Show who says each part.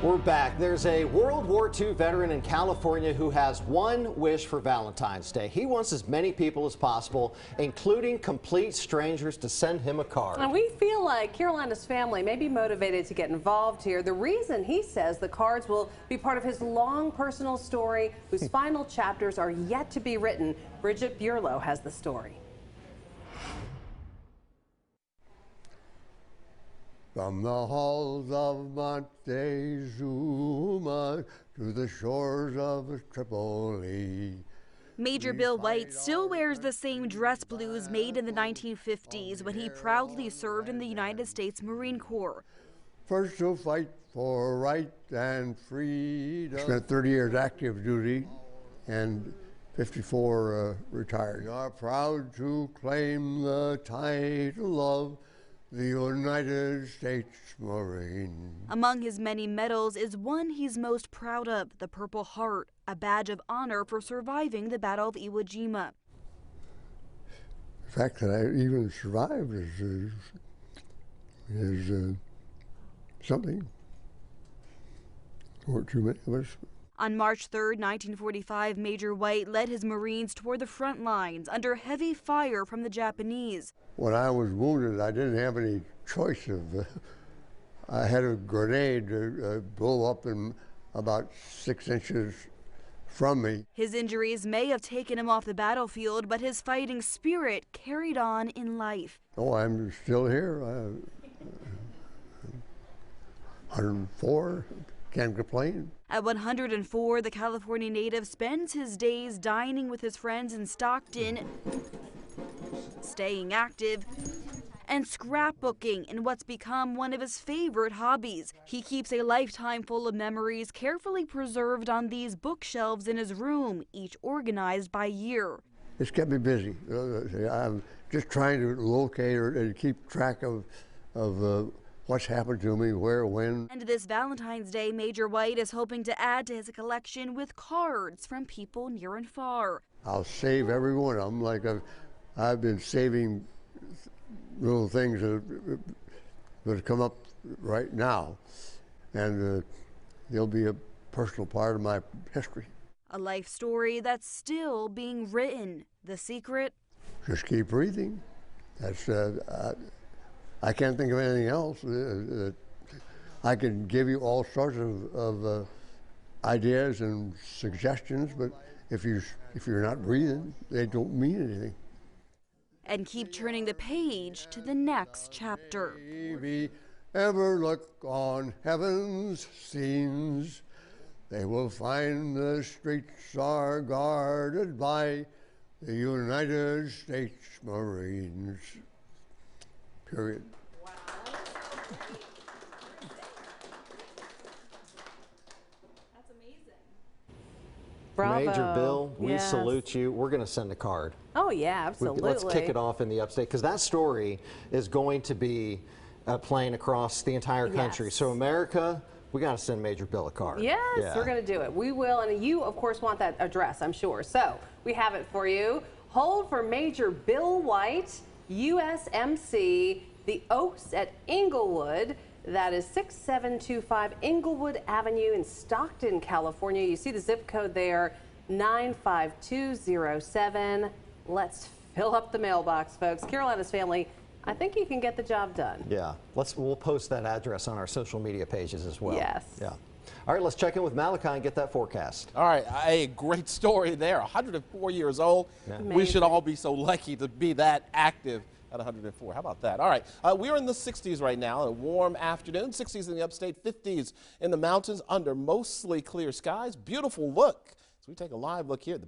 Speaker 1: We're back. There's a World War II veteran in California who has one wish for Valentine's Day. He wants as many people as possible, including complete strangers, to send him a card.
Speaker 2: And we feel like Carolina's family may be motivated to get involved here. The reason, he says, the cards will be part of his long personal story, whose final chapters are yet to be written. Maj.Bill has the story.
Speaker 3: From the halls of Montezuma to the shores of Tripoli.
Speaker 4: Maj.Bill White still wears the same dress blues made in the 1950s when he proudly served in the United States Marine Corps.
Speaker 3: First to fight for right and freedom. Spent 30 years active duty and 54 retired. We are proud to claim the title of the United States Marine.
Speaker 4: Among his many medals is one he's most proud of, the Purple Heart, a badge of honor for surviving the Battle of Iwo Jima.
Speaker 3: The fact that I even survived is something. There weren't too many of us.
Speaker 4: On March 3, 1945, Major White led his Marines toward the front lines under heavy fire from the Japanese.
Speaker 3: When I was wounded, I didn't have any choice of. I had a grenade blow up in about 6 inches from me.
Speaker 4: His injuries may have taken him off the battlefield, but his fighting spirit carried on in life.
Speaker 3: Oh, I'm still here. 104. Can't complain.
Speaker 4: At 104, the California native spends his days dining with his friends in Stockton, staying active, and scrapbooking in what's become one of his favorite hobbies. He keeps a lifetime full of memories carefully preserved on these bookshelves in his room, each organized by year.
Speaker 3: It's kept me busy. I'm just trying to locate and keep track of what's happened to me, where, when.
Speaker 4: And this Valentine's Day, Major White is hoping to add to his collection with cards from people near and far.
Speaker 3: I'll save every one of them. Like I've been saving little things that come up right now, and they'll be a personal part of my history.
Speaker 4: A life story that's still being written. The secret?
Speaker 3: Just keep breathing. That's I can't think of anything else. I can give you all sorts of ideas and suggestions, but if you're not breathing, they don't mean anything.
Speaker 4: And keep turning the page to the next chapter.
Speaker 3: If ever look on heaven's scenes, they will find the streets are guarded by the United States Marines. Period.
Speaker 2: Wow. That's amazing. Bravo.
Speaker 1: Maj.Bill, we
Speaker 2: yes.
Speaker 1: salute you. We're going to send a card.
Speaker 2: Oh, yeah, absolutely.
Speaker 1: Let's kick it off in the upstate, because that story is going to be playing across the entire country. Yes. So America, we got to send Maj.Bill a card.
Speaker 2: Yes,
Speaker 1: yeah.
Speaker 2: We're going to do it. We will, and you, of course, want that address, I'm sure. So we have it for you. Hold for Maj.Bill White, USMC, The Oaks at Inglewood. That is 6725 Inglewood Avenue in Stockton, California. You see the zip code there, 95207. Let's fill up the mailbox, folks. Carolina's family, I think you can get the job done.
Speaker 1: Yeah, we'll post that address on our social media pages as well.
Speaker 2: Yes.
Speaker 1: Yeah. All right, let's check in with Malachi and get that forecast.
Speaker 5: All right, a great story there. 104 years old. Yeah. We should all be so lucky to be that active at 104. How about that? All right, we're in the 60s right now, a warm afternoon. 60s in the upstate, 50s in the mountains under mostly clear skies. Beautiful look. So we take a live look here at the